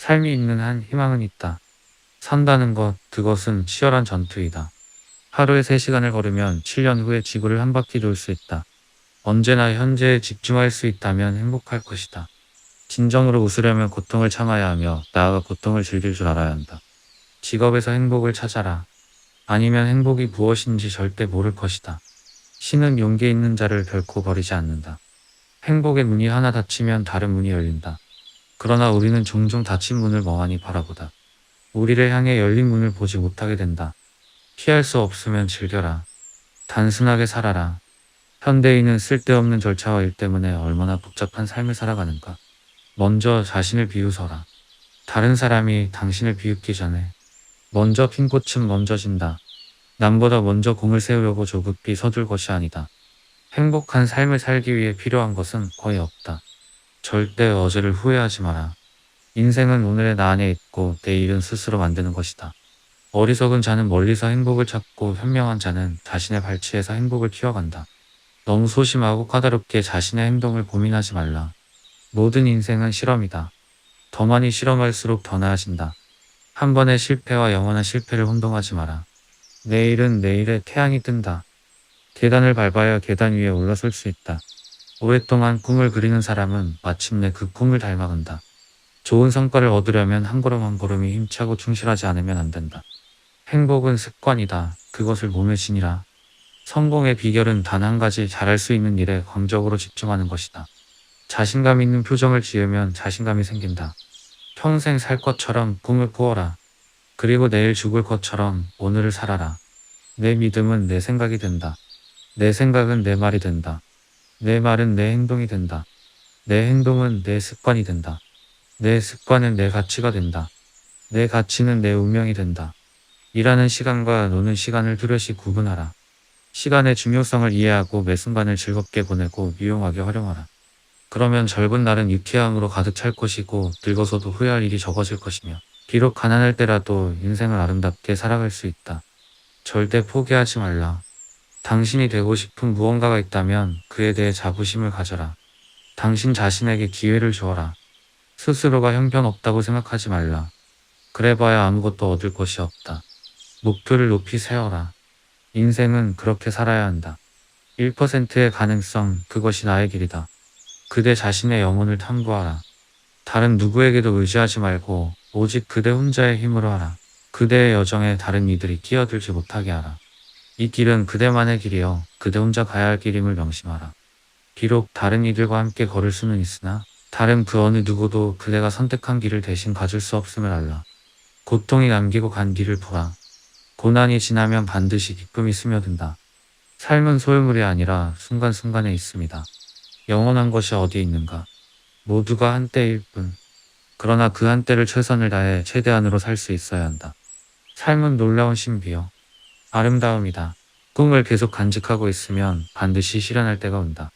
삶이 있는 한 희망은 있다. 산다는 것, 그것은 치열한 전투이다. 하루에 3시간을 걸으면 7년 후에 지구를 한 바퀴 돌 수 있다. 언제나 현재에 집중할 수 있다면 행복할 것이다. 진정으로 웃으려면 고통을 참아야 하며 나아가 고통을 즐길 줄 알아야 한다. 직업에서 행복을 찾아라. 아니면 행복이 무엇인지 절대 모를 것이다. 신은 용기 있는 자를 결코 버리지 않는다. 행복의 문이 하나 닫히면 다른 문이 열린다. 그러나 우리는 종종 닫힌 문을 멍하니 바라보다 우리를 향해 열린 문을 보지 못하게 된다. 피할 수 없으면 즐겨라. 단순하게 살아라. 현대인은 쓸데없는 절차와 일 때문에 얼마나 복잡한 삶을 살아가는가. 먼저 자신을 비웃어라. 다른 사람이 당신을 비웃기 전에 먼저 핀 꽃은 먼저 진다. 남보다 먼저 공을 세우려고 조급히 서둘 것이 아니다. 행복한 삶을 살기 위해 필요한 것은 거의 없다. 절대 어제를 후회하지 마라. 인생은 오늘의 나 안에 있고 내일은 스스로 만드는 것이다. 어리석은 자는 멀리서 행복을 찾고 현명한 자는 자신의 발치에서 행복을 키워간다. 너무 소심하고 까다롭게 자신의 행동을 고민하지 말라. 모든 인생은 실험이다. 더 많이 실험할수록 더 나아진다. 한 번의 실패와 영원한 실패를 혼동하지 마라. 내일은 내일의 태양이 뜬다. 계단을 밟아야 계단 위에 올라설 수 있다. 오랫동안 꿈을 그리는 사람은 마침내 그 꿈을 닮아간다. 좋은 성과를 얻으려면 한 걸음 한 걸음이 힘차고 충실하지 않으면 안 된다. 행복은 습관이다. 그것을 몸에 지니라. 성공의 비결은 단 한 가지, 잘할 수 있는 일에 광적으로 집중하는 것이다. 자신감 있는 표정을 지으면 자신감이 생긴다. 평생 살 것처럼 꿈을 꾸어라. 그리고 내일 죽을 것처럼 오늘을 살아라. 내 믿음은 내 생각이 된다. 내 생각은 내 말이 된다. 내 말은 내 행동이 된다. 내 행동은 내 습관이 된다. 내 습관은 내 가치가 된다. 내 가치는 내 운명이 된다. 일하는 시간과 노는 시간을 뚜렷이 구분하라. 시간의 중요성을 이해하고 매 순간을 즐겁게 보내고 유용하게 활용하라. 그러면 젊은 날은 유쾌함으로 가득 찰 것이고 늙어서도 후회할 일이 적어질 것이며 비록 가난할 때라도 인생을 아름답게 살아갈 수 있다. 절대 포기하지 말라. 당신이 되고 싶은 무언가가 있다면 그에 대해 자부심을 가져라. 당신 자신에게 기회를 주어라. 스스로가 형편없다고 생각하지 말라. 그래봐야 아무것도 얻을 것이 없다. 목표를 높이 세워라. 인생은 그렇게 살아야 한다. 1%의 가능성, 그것이 나의 길이다. 그대 자신의 영혼을 탐구하라. 다른 누구에게도 의지하지 말고 오직 그대 혼자의 힘으로 하라. 그대의 여정에 다른 이들이 끼어들지 못하게 하라. 이 길은 그대만의 길이여 그대 혼자 가야 할 길임을 명심하라. 비록 다른 이들과 함께 걸을 수는 있으나 다른 그 어느 누구도 그대가 선택한 길을 대신 가줄 수 없음을 알라. 고통이 남기고 간 길을 보라. 고난이 지나면 반드시 기쁨이 스며든다. 삶은 소유물이 아니라 순간순간에 있습니다. 영원한 것이 어디 있는가? 모두가 한때일 뿐. 그러나 그 한때를 최선을 다해 최대한으로 살 수 있어야 한다. 삶은 놀라운 신비요. 아름다움이다. 꿈을 계속 간직하고 있으면 반드시 실현할 때가 온다.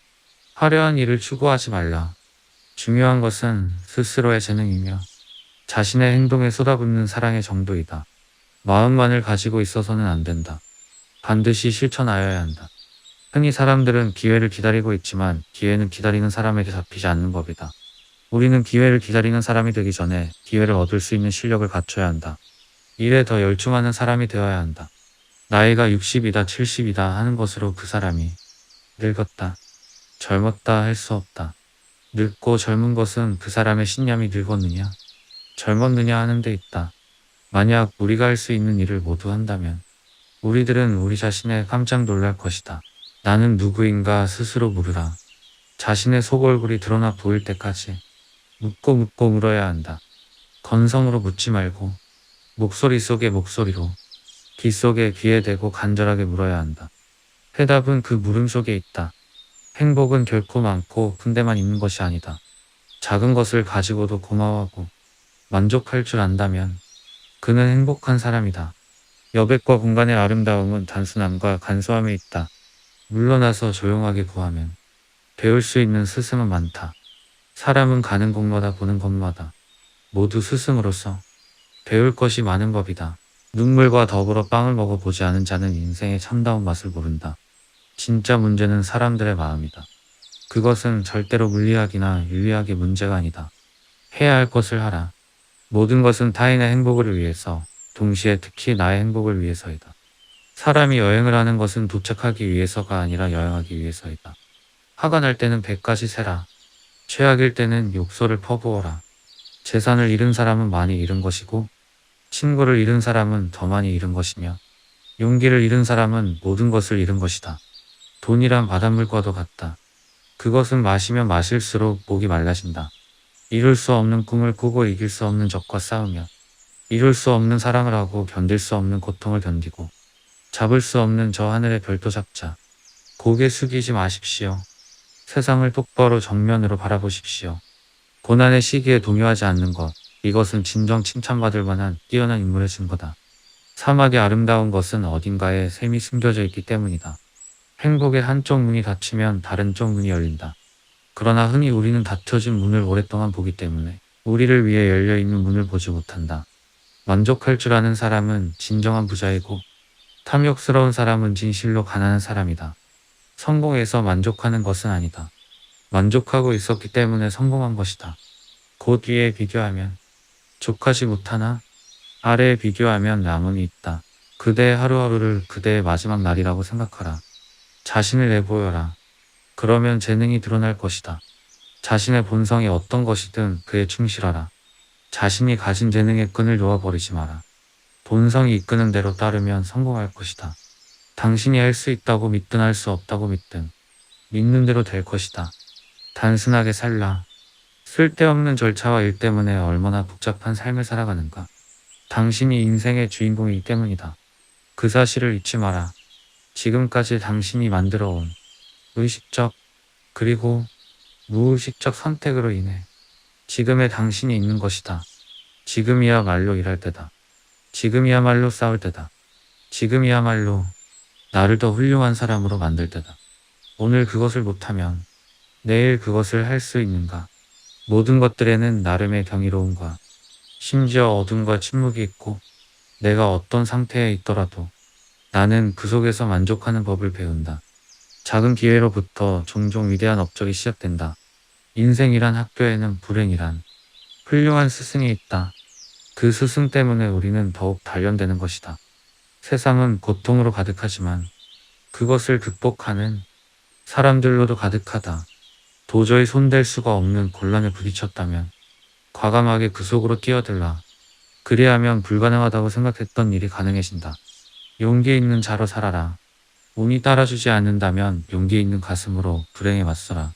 화려한 일을 추구하지 말라. 중요한 것은 스스로의 재능이며 자신의 행동에 쏟아붓는 사랑의 정도이다. 마음만을 가지고 있어서는 안 된다. 반드시 실천하여야 한다. 흔히 사람들은 기회를 기다리고 있지만 기회는 기다리는 사람에게 잡히지 않는 법이다. 우리는 기회를 기다리는 사람이 되기 전에 기회를 얻을 수 있는 실력을 갖춰야 한다. 일에 더 열중하는 사람이 되어야 한다. 나이가 60이다 70이다 하는 것으로 그 사람이 늙었다, 젊었다 할 수 없다. 늙고 젊은 것은 그 사람의 신념이 늙었느냐, 젊었느냐 하는 데 있다. 만약 우리가 할 수 있는 일을 모두 한다면 우리들은 우리 자신에 깜짝 놀랄 것이다. 나는 누구인가 스스로 물으라. 자신의 속 얼굴이 드러나 보일 때까지 묻고 묻고 물어야 한다. 건성으로 묻지 말고 목소리 속의 목소리로, 귀 속에 귀에 대고 간절하게 물어야 한다. 해답은 그 물음 속에 있다. 행복은 결코 많고 큰 데만 있는 것이 아니다. 작은 것을 가지고도 고마워하고 만족할 줄 안다면 그는 행복한 사람이다. 여백과 공간의 아름다움은 단순함과 간소함에 있다. 물러나서 조용하게 구하면 배울 수 있는 스승은 많다. 사람은 가는 곳마다 보는 것마다 모두 스승으로서 배울 것이 많은 법이다. 눈물과 더불어 빵을 먹어보지 않은 자는 인생의 참다운 맛을 모른다. 진짜 문제는 사람들의 마음이다. 그것은 절대로 물리학이나 윤리학의 문제가 아니다. 해야 할 것을 하라. 모든 것은 타인의 행복을 위해서, 동시에 특히 나의 행복을 위해서이다. 사람이 여행을 하는 것은 도착하기 위해서가 아니라 여행하기 위해서이다. 화가 날 때는 배까지 세라. 최악일 때는 욕설을 퍼부어라. 재산을 잃은 사람은 많이 잃은 것이고, 친구를 잃은 사람은 더 많이 잃은 것이며, 용기를 잃은 사람은 모든 것을 잃은 것이다. 돈이란 바닷물과도 같다. 그것은 마시면 마실수록 목이 말라진다. 이룰 수 없는 꿈을 꾸고 이길 수 없는 적과 싸우며, 이룰 수 없는 사랑을 하고 견딜 수 없는 고통을 견디고, 잡을 수 없는 저 하늘의 별도 잡자. 고개 숙이지 마십시오. 세상을 똑바로 정면으로 바라보십시오. 고난의 시기에 동요하지 않는 것, 이것은 진정 칭찬받을 만한 뛰어난 인물의 증거다. 사막의 아름다운 것은 어딘가에 샘이 숨겨져 있기 때문이다. 행복의 한쪽 문이 닫히면 다른 쪽 문이 열린다. 그러나 흔히 우리는 닫혀진 문을 오랫동안 보기 때문에 우리를 위해 열려있는 문을 보지 못한다. 만족할 줄 아는 사람은 진정한 부자이고, 탐욕스러운 사람은 진실로 가난한 사람이다. 성공해서 만족하는 것은 아니다. 만족하고 있었기 때문에 성공한 것이다. 곧 위에 비교하면 족하지 못하나 아래에 비교하면 남음이 있다. 그대의 하루하루를 그대의 마지막 날이라고 생각하라. 자신을 내보여라. 그러면 재능이 드러날 것이다. 자신의 본성이 어떤 것이든 그에 충실하라. 자신이 가진 재능의 끈을 놓아버리지 마라. 본성이 이끄는 대로 따르면 성공할 것이다. 당신이 할 수 있다고 믿든 할 수 없다고 믿든 믿는 대로 될 것이다. 단순하게 살라. 쓸데없는 절차와 일 때문에 얼마나 복잡한 삶을 살아가는가. 당신이 인생의 주인공이기 때문이다. 그 사실을 잊지 마라. 지금까지 당신이 만들어온 의식적 그리고 무의식적 선택으로 인해 지금의 당신이 있는 것이다. 지금이야말로 일할 때다. 지금이야말로 싸울 때다. 지금이야말로 나를 더 훌륭한 사람으로 만들 때다. 오늘 그것을 못하면 내일 그것을 할 수 있는가? 모든 것들에는 나름의 경이로움과 심지어 어둠과 침묵이 있고, 내가 어떤 상태에 있더라도 나는 그 속에서 만족하는 법을 배운다. 작은 기회로부터 종종 위대한 업적이 시작된다. 인생이란 학교에는 불행이란 훌륭한 스승이 있다. 그 스승 때문에 우리는 더욱 단련되는 것이다. 세상은 고통으로 가득하지만 그것을 극복하는 사람들로도 가득하다. 도저히 손댈 수가 없는 곤란에 부딪혔다면 과감하게 그 속으로 뛰어들라. 그리하면 불가능하다고 생각했던 일이 가능해진다. 용기 있는 자로 살아라. 운이 따라주지 않는다면 용기 있는 가슴으로 불행에 맞서라.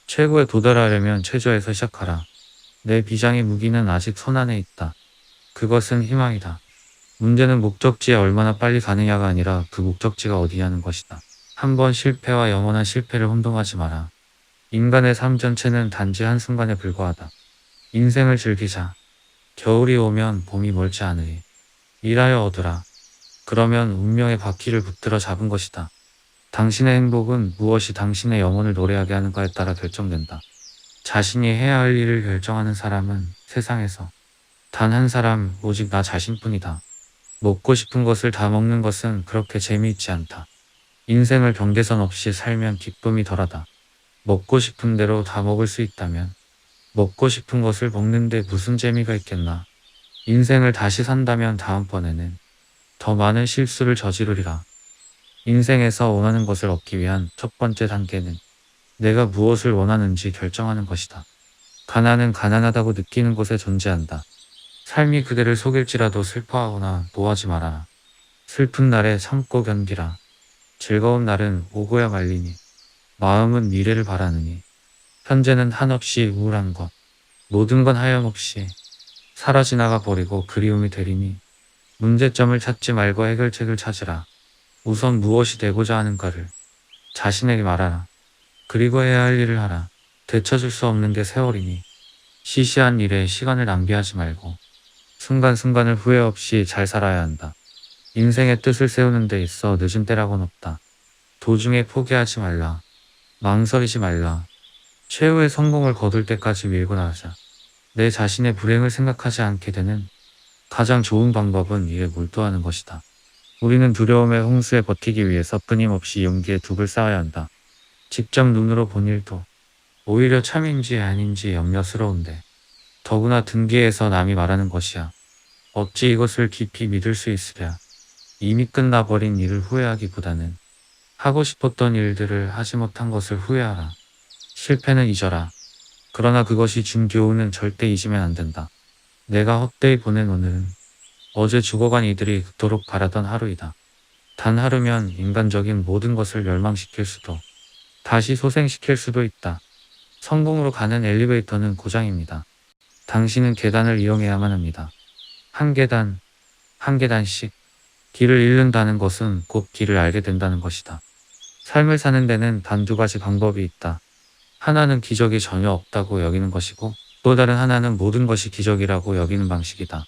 최고에 도달하려면 최저에서 시작하라. 내 비장의 무기는 아직 손안에 있다. 그것은 희망이다. 문제는 목적지에 얼마나 빨리 가느냐가 아니라 그 목적지가 어디냐는 것이다. 한 번 실패와 영원한 실패를 혼동하지 마라. 인간의 삶 전체는 단지 한순간에 불과하다. 인생을 즐기자. 겨울이 오면 봄이 멀지 않으리. 일하여 얻으라. 그러면 운명의 바퀴를 붙들어 잡은 것이다. 당신의 행복은 무엇이 당신의 영혼을 노래하게 하는가에 따라 결정된다. 자신이 해야 할 일을 결정하는 사람은 세상에서 단 한 사람, 오직 나 자신뿐이다. 먹고 싶은 것을 다 먹는 것은 그렇게 재미있지 않다. 인생을 경계선 없이 살면 기쁨이 덜하다. 먹고 싶은 대로 다 먹을 수 있다면 먹고 싶은 것을 먹는데 무슨 재미가 있겠나. 인생을 다시 산다면 다음번에는 더 많은 실수를 저지르리라. 인생에서 원하는 것을 얻기 위한 첫 번째 단계는 내가 무엇을 원하는지 결정하는 것이다. 가난은 가난하다고 느끼는 곳에 존재한다. 삶이 그대를 속일지라도 슬퍼하거나 노하지 말아라. 슬픈 날에 참고 견디라. 즐거운 날은 오고야 말리니 마음은 미래를 바라느니 현재는 한없이 우울한 것 모든 건 하염없이 사라 지나가 버리고 그리움이 되리니 문제점을 찾지 말고 해결책을 찾으라. 우선 무엇이 되고자 하는가를 자신에게 말하라. 그리고 해야 할 일을 하라. 되찾을 수 없는 게 세월이니 시시한 일에 시간을 낭비하지 말고 순간순간을 후회 없이 잘 살아야 한다. 인생의 뜻을 세우는 데 있어 늦은 때라고는 없다. 도중에 포기하지 말라. 망설이지 말라. 최후의 성공을 거둘 때까지 밀고 나가자. 내 자신의 불행을 생각하지 않게 되는 가장 좋은 방법은 이에 몰두하는 것이다. 우리는 두려움의 홍수에 버티기 위해서 끊임없이 용기의 둑을 쌓아야 한다. 직접 눈으로 본 일도 오히려 참인지 아닌지 염려스러운데 더구나 등기에서 남이 말하는 것이야. 어찌 이것을 깊이 믿을 수 있으랴. 이미 끝나버린 일을 후회하기보다는 하고 싶었던 일들을 하지 못한 것을 후회하라. 실패는 잊어라. 그러나 그것이 준 교훈은 절대 잊으면 안 된다. 내가 헛되이 보낸 오늘은 어제 죽어간 이들이 그토록 바라던 하루이다. 단 하루면 인간적인 모든 것을 멸망시킬 수도, 다시 소생시킬 수도 있다. 성공으로 가는 엘리베이터는 고장입니다. 당신은 계단을 이용해야만 합니다. 한 계단, 한 계단씩. 길을 잃는다는 것은 곧 길을 알게 된다는 것이다. 삶을 사는 데는 단 두 가지 방법이 있다. 하나는 기적이 전혀 없다고 여기는 것이고, 또 다른 하나는 모든 것이 기적이라고 여기는 방식이다.